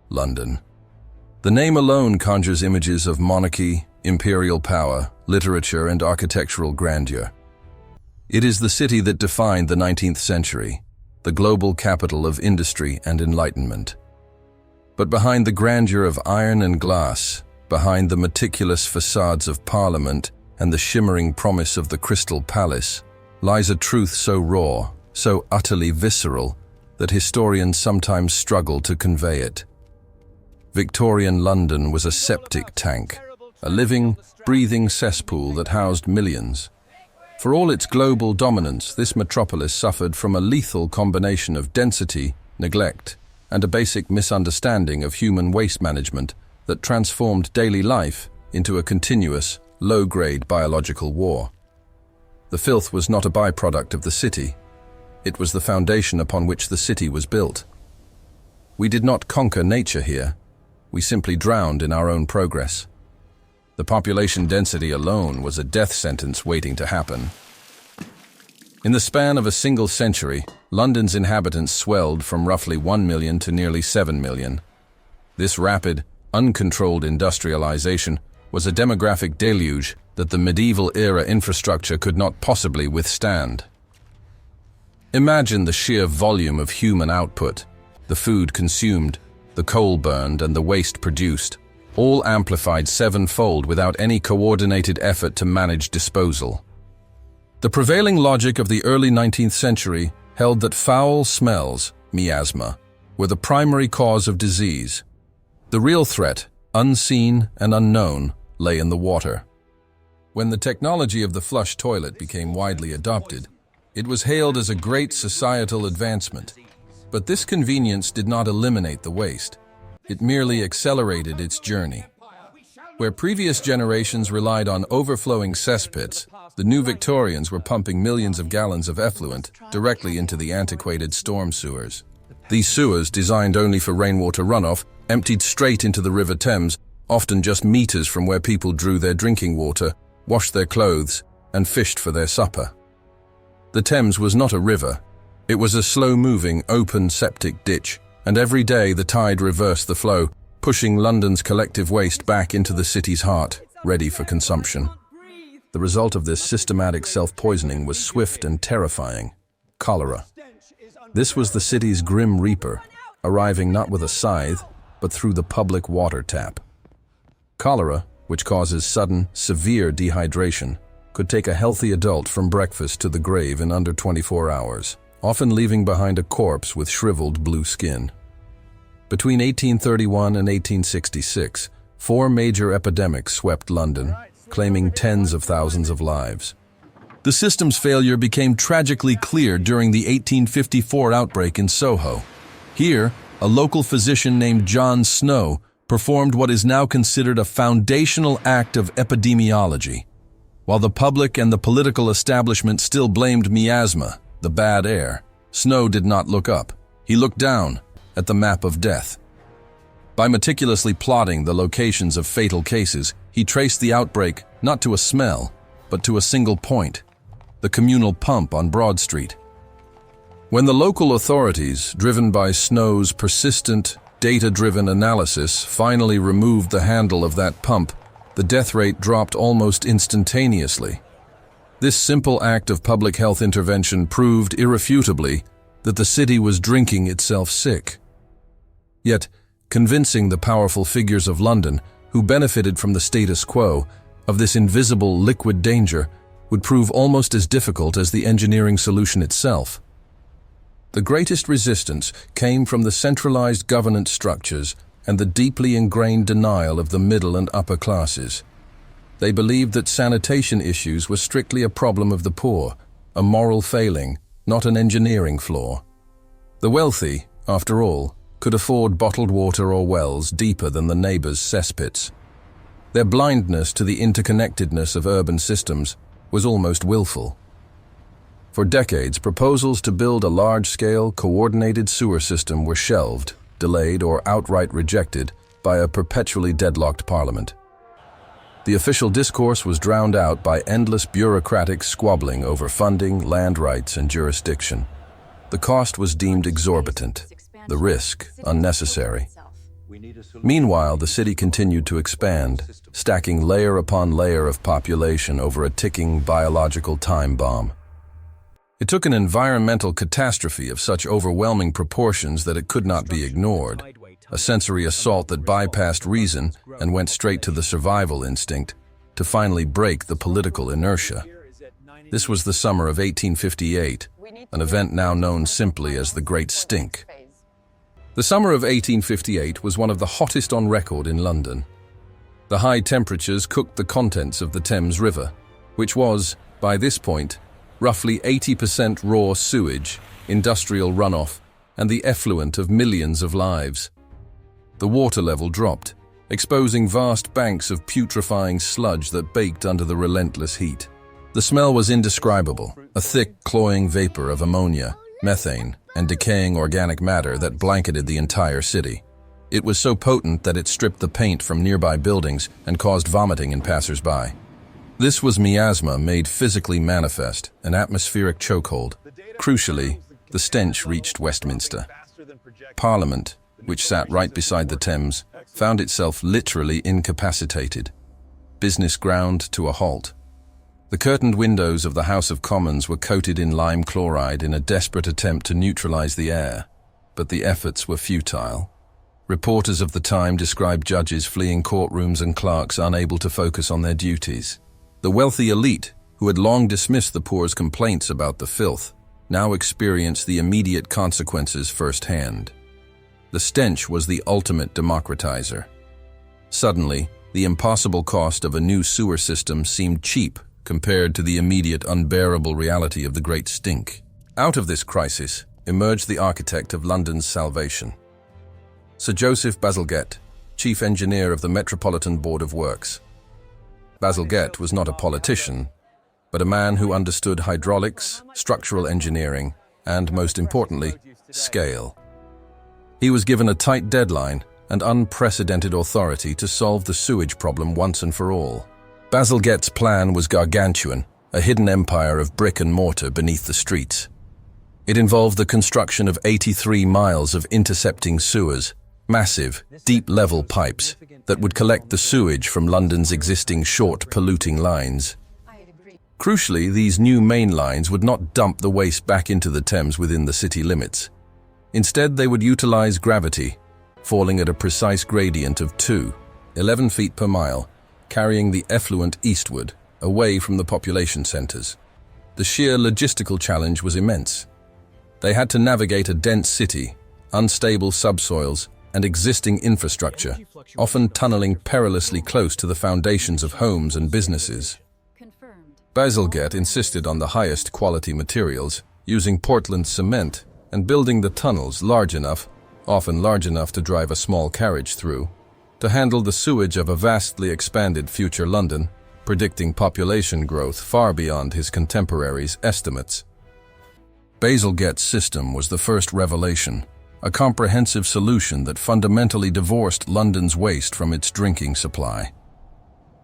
London. The name alone conjures images of monarchy, imperial power, literature, and architectural grandeur. It is the city that defined the 19th century, the global capital of industry and enlightenment. But behind the grandeur of iron and glass, behind the meticulous facades of Parliament and the shimmering promise of the Crystal Palace, lies a truth so raw, so utterly visceral, that historians sometimes struggle to convey it. Victorian London was a septic tank, a living, breathing cesspool that housed millions. For all its global dominance, this metropolis suffered from a lethal combination of density, neglect, and a basic misunderstanding of human waste management that transformed daily life into a continuous, low-grade biological war. The filth was not a byproduct of the city. It was the foundation upon which the city was built. We did not conquer nature here. We simply drowned in our own progress. The population density alone was a death sentence waiting to happen. In the span of a single century, London's inhabitants swelled from roughly 1 million to nearly 7 million. This rapid, uncontrolled industrialization was a demographic deluge that the medieval-era infrastructure could not possibly withstand. Imagine the sheer volume of human output, the food consumed, the coal burned, and the waste produced, all amplified sevenfold without any coordinated effort to manage disposal. The prevailing logic of the early 19th century held that foul smells, miasma, were the primary cause of disease. The real threat, unseen and unknown, lay in the water. When the technology of the flush toilet became widely adopted, it was hailed as a great societal advancement. But this convenience did not eliminate the waste. It merely accelerated its journey. Where previous generations relied on overflowing cesspits, the new Victorians were pumping millions of gallons of effluent directly into the antiquated storm sewers. These sewers, designed only for rainwater runoff, emptied straight into the River Thames, often just meters from where people drew their drinking water, washed their clothes, and fished for their supper. The Thames was not a river. It was a slow-moving, open septic ditch, and every day the tide reversed the flow, pushing London's collective waste back into the city's heart, ready for consumption. The result of this systematic self-poisoning was swift and terrifying: cholera. This was the city's grim reaper, arriving not with a scythe, but through the public water tap. Cholera, which causes sudden, severe dehydration, could take a healthy adult from breakfast to the grave in under 24 hours. Often leaving behind a corpse with shriveled blue skin. Between 1831 and 1866, 4 major epidemics swept London, claiming tens of thousands of lives. The system's failure became tragically clear during the 1854 outbreak in Soho. Here, a local physician named John Snow performed what is now considered a foundational act of epidemiology. While the public and the political establishment still blamed miasma, the bad air, Snow did not look up. He looked down at the map of death. By meticulously plotting the locations of fatal cases, he traced the outbreak not to a smell, but to a single point: the communal pump on Broad Street. When the local authorities, driven by Snow's persistent, data-driven analysis, finally removed the handle of that pump, the death rate dropped almost instantaneously. This simple act of public health intervention proved irrefutably that the city was drinking itself sick. Yet, convincing the powerful figures of London, who benefited from the status quo, of this invisible liquid danger would prove almost as difficult as the engineering solution itself. The greatest resistance came from the centralized governance structures and the deeply ingrained denial of the middle and upper classes. They believed that sanitation issues were strictly a problem of the poor, a moral failing, not an engineering flaw. The wealthy, after all, could afford bottled water or wells deeper than the neighbors' cesspits. Their blindness to the interconnectedness of urban systems was almost willful. For decades, proposals to build a large-scale, coordinated sewer system were shelved, delayed, or outright rejected by a perpetually deadlocked parliament. The official discourse was drowned out by endless bureaucratic squabbling over funding, land rights, and jurisdiction. The cost was deemed exorbitant, the risk unnecessary. Meanwhile, the city continued to expand, stacking layer upon layer of population over a ticking biological time bomb. It took an environmental catastrophe of such overwhelming proportions that it could not be ignored, a sensory assault that bypassed reason and went straight to the survival instinct, to finally break the political inertia. This was the summer of 1858, an event now known simply as the Great Stink. The summer of 1858 was one of the hottest on record in London. The high temperatures cooked the contents of the Thames River, which was, by this point, roughly 80% raw sewage, industrial runoff, and the effluent of millions of lives. The water level dropped, exposing vast banks of putrefying sludge that baked under the relentless heat. The smell was indescribable, a thick, cloying vapor of ammonia, methane, and decaying organic matter that blanketed the entire city. It was so potent that it stripped the paint from nearby buildings and caused vomiting in passers-by. This was miasma made physically manifest, an atmospheric chokehold. Crucially, the stench reached Westminster. Parliament, which sat right beside the Thames, found itself literally incapacitated. Business ground to a halt. The curtained windows of the House of Commons were coated in lime chloride in a desperate attempt to neutralize the air, but the efforts were futile. Reporters of the time described judges fleeing courtrooms and clerks unable to focus on their duties. The wealthy elite, who had long dismissed the poor's complaints about the filth, now experienced the immediate consequences firsthand. The stench was the ultimate democratizer. Suddenly, the impossible cost of a new sewer system seemed cheap compared to the immediate unbearable reality of the Great Stink. Out of this crisis emerged the architect of London's salvation. Sir Joseph Bazalgette, chief engineer of the Metropolitan Board of Works. Bazalgette was not a politician, but a man who understood hydraulics, structural engineering, and, most importantly, scale. He was given a tight deadline and unprecedented authority to solve the sewage problem once and for all. Bazalgette's plan was gargantuan, a hidden empire of brick and mortar beneath the streets. It involved the construction of 83 miles of intercepting sewers, massive, deep-level pipes that would collect the sewage from London's existing short, polluting lines. Crucially, these new main lines would not dump the waste back into the Thames within the city limits. Instead, they would utilize gravity, falling at a precise gradient of 11 feet per mile, carrying the effluent eastward, away from the population centers. The sheer logistical challenge was immense. They had to navigate a dense city, unstable subsoils, and existing infrastructure, often tunneling perilously close to the foundations of homes and businesses. Bazalgette insisted on the highest quality materials, using Portland cement and building the tunnels large enough, often large enough to drive a small carriage through, to handle the sewage of a vastly expanded future London, predicting population growth far beyond his contemporaries' estimates. Bazalgette's system was the first revelation, a comprehensive solution that fundamentally divorced London's waste from its drinking supply.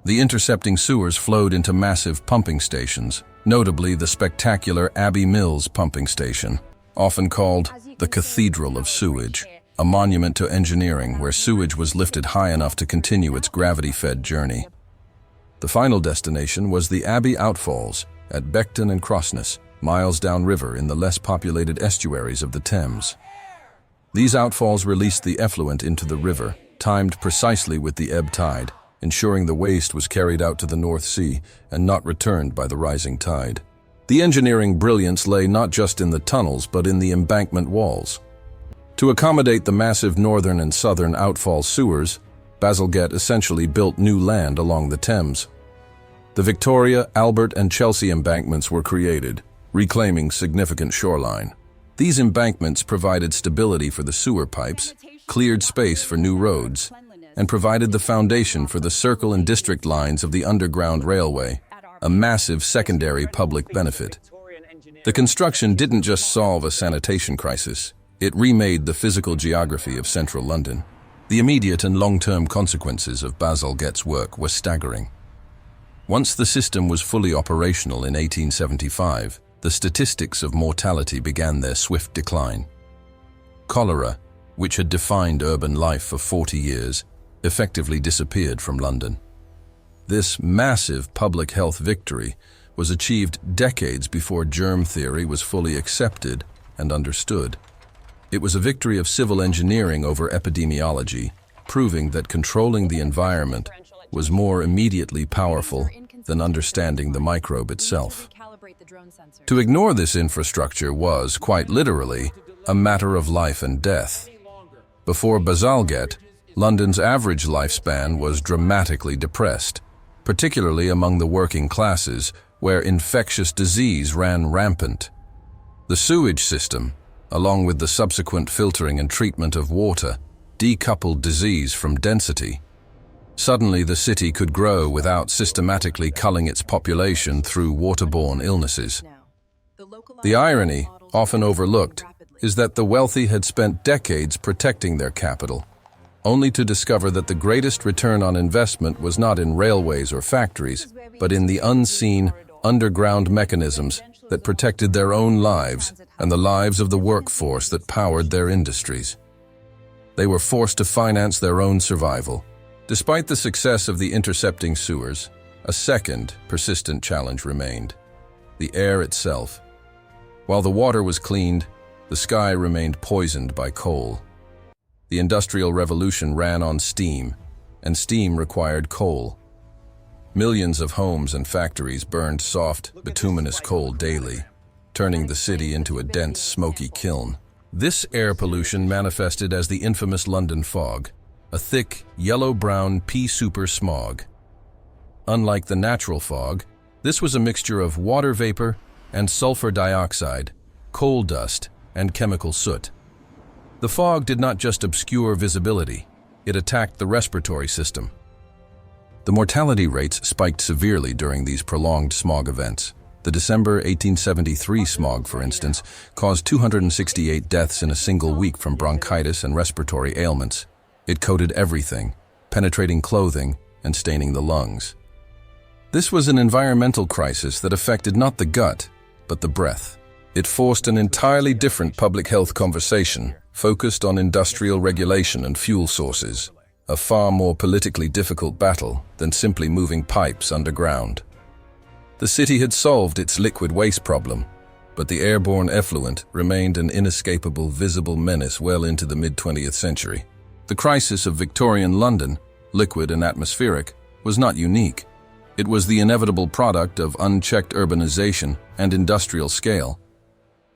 The intercepting sewers flowed into massive pumping stations, notably the spectacular Abbey Mills pumping station, often called the Cathedral of Sewage, a monument to engineering where sewage was lifted high enough to continue its gravity-fed journey. The final destination was the Abbey Outfalls at Beckton and Crossness, miles downriver in the less populated estuaries of the Thames. These outfalls released the effluent into the river, timed precisely with the ebb tide, ensuring the waste was carried out to the North Sea and not returned by the rising tide. The engineering brilliance lay not just in the tunnels but in the embankment walls. To accommodate the massive northern and southern outfall sewers, Bazalgette essentially built new land along the Thames. The Victoria, Albert, and Chelsea embankments were created, reclaiming significant shoreline. These embankments provided stability for the sewer pipes, cleared space for new roads, and provided the foundation for the Circle and District lines of the Underground Railway, a massive secondary public benefit. The construction didn't just solve a sanitation crisis, it remade the physical geography of central London. The immediate and long-term consequences of Bazalgette's work were staggering. Once the system was fully operational in 1875, the statistics of mortality began their swift decline. Cholera, which had defined urban life for 40 years, effectively disappeared from London. This massive public health victory was achieved decades before germ theory was fully accepted and understood. It was a victory of civil engineering over epidemiology, proving that controlling the environment was more immediately powerful than understanding the microbe itself. To ignore this infrastructure was, quite literally, a matter of life and death. Before Bazalgette, London's average lifespan was dramatically depressed, particularly among the working classes, where infectious disease ran rampant. The sewage system, along with the subsequent filtering and treatment of water, decoupled disease from density. Suddenly, the city could grow without systematically culling its population through waterborne illnesses. The irony, often overlooked, is that the wealthy had spent decades protecting their capital, only to discover that the greatest return on investment was not in railways or factories, but in the unseen, underground mechanisms that protected their own lives and the lives of the workforce that powered their industries. They were forced to finance their own survival. Despite the success of the intercepting sewers, a second, persistent challenge remained: the air itself. While the water was cleaned, the sky remained poisoned by coal. The Industrial Revolution ran on steam, and steam required coal. Millions of homes and factories burned soft, bituminous coal daily, turning the city into a dense, smoky kiln. This air pollution manifested as the infamous London fog, a thick, yellow-brown pea-soup smog. Unlike the natural fog, this was a mixture of water vapor and sulfur dioxide, coal dust, and chemical soot. The fog did not just obscure visibility, it attacked the respiratory system. The mortality rates spiked severely during these prolonged smog events. The December 1873 smog, for instance, caused 268 deaths in a single week from bronchitis and respiratory ailments. It coated everything, penetrating clothing and staining the lungs. This was an environmental crisis that affected not the gut, but the breath. It forced an entirely different public health conversation, focused on industrial regulation and fuel sources, a far more politically difficult battle than simply moving pipes underground. The city had solved its liquid waste problem, but the airborne effluent remained an inescapable visible menace well into the mid-20th century. The crisis of Victorian London, liquid and atmospheric, was not unique. It was the inevitable product of unchecked urbanization and industrial scale.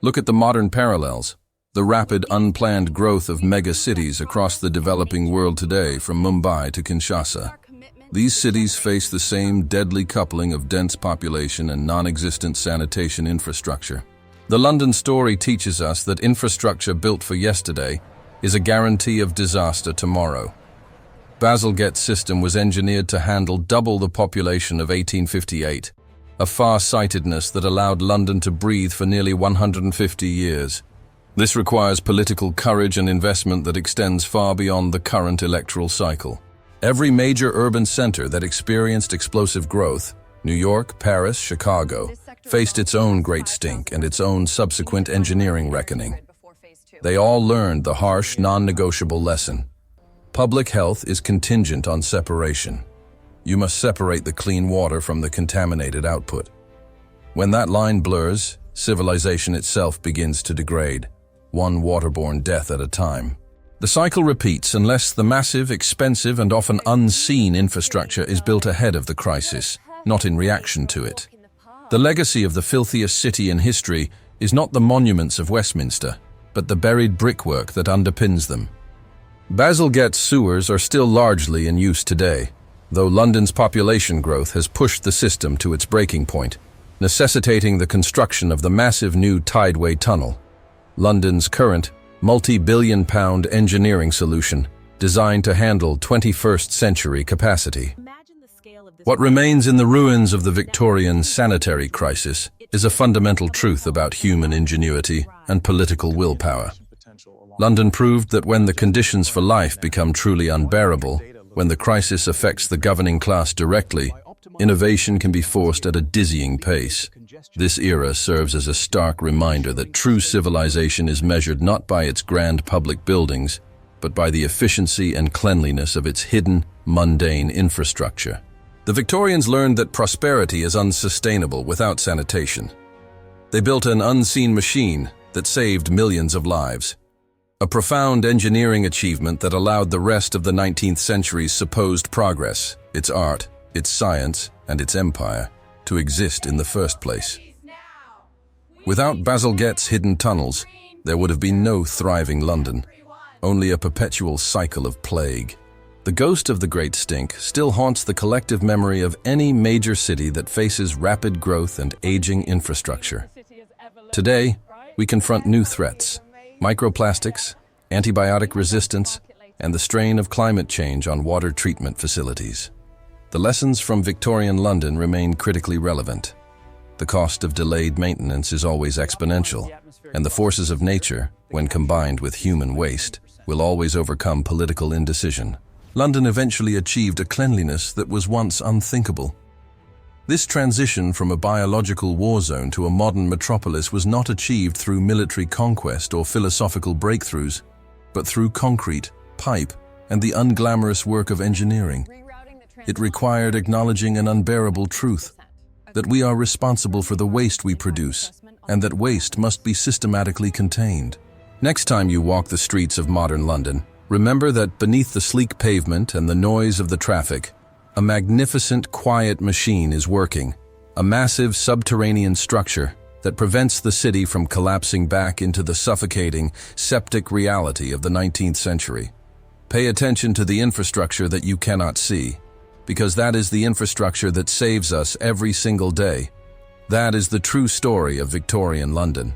Look at the modern parallels, the rapid, unplanned growth of mega-cities across the developing world today, from Mumbai to Kinshasa. These cities face the same deadly coupling of dense population and non-existent sanitation infrastructure. The London story teaches us that infrastructure built for yesterday is a guarantee of disaster tomorrow. Bazalgette's system was engineered to handle double the population of 1858, a far-sightedness that allowed London to breathe for nearly 150 years. This requires political courage and investment that extends far beyond the current electoral cycle. Every major urban center that experienced explosive growth, New York, Paris, Chicago, faced its own great stink and its own subsequent engineering reckoning. They all learned the harsh, non-negotiable lesson: public health is contingent on separation. You must separate the clean water from the contaminated output. When that line blurs, civilization itself begins to degrade, one waterborne death at a time. The cycle repeats unless the massive, expensive, and often unseen infrastructure is built ahead of the crisis, not in reaction to it. The legacy of the filthiest city in history is not the monuments of Westminster, but the buried brickwork that underpins them. Bazalgette's sewers are still largely in use today, though London's population growth has pushed the system to its breaking point, necessitating the construction of the massive new Tideway Tunnel, London's current multi-billion-pound engineering solution designed to handle 21st century capacity. What remains in the ruins of the Victorian sanitary crisis is a fundamental truth about human ingenuity and political willpower. London proved that when the conditions for life become truly unbearable, when the crisis affects the governing class directly, innovation can be forced at a dizzying pace. This era serves as a stark reminder that true civilization is measured not by its grand public buildings, but by the efficiency and cleanliness of its hidden, mundane infrastructure. The Victorians learned that prosperity is unsustainable without sanitation. They built an unseen machine that saved millions of lives. A profound engineering achievement that allowed the rest of the 19th century's supposed progress, its art, its science, and its empire, to exist in the first place. Without Bazalgette's hidden tunnels, there would have been no thriving London, only a perpetual cycle of plague. The ghost of the Great Stink still haunts the collective memory of any major city that faces rapid growth and aging infrastructure. Today, we confront new threats: microplastics, antibiotic resistance, and the strain of climate change on water treatment facilities. The lessons from Victorian London remain critically relevant. The cost of delayed maintenance is always exponential, and the forces of nature, when combined with human waste, will always overcome political indecision. London eventually achieved a cleanliness that was once unthinkable. This transition from a biological war zone to a modern metropolis was not achieved through military conquest or philosophical breakthroughs, but through concrete, pipe, and the unglamorous work of engineering. It required acknowledging an unbearable truth, that we are responsible for the waste we produce, and that waste must be systematically contained. Next time you walk the streets of modern London, remember that beneath the sleek pavement and the noise of the traffic, a magnificent, quiet machine is working, a massive subterranean structure that prevents the city from collapsing back into the suffocating, septic reality of the 19th century. Pay attention to the infrastructure that you cannot see, because that is the infrastructure that saves us every single day. That is the true story of Victorian London.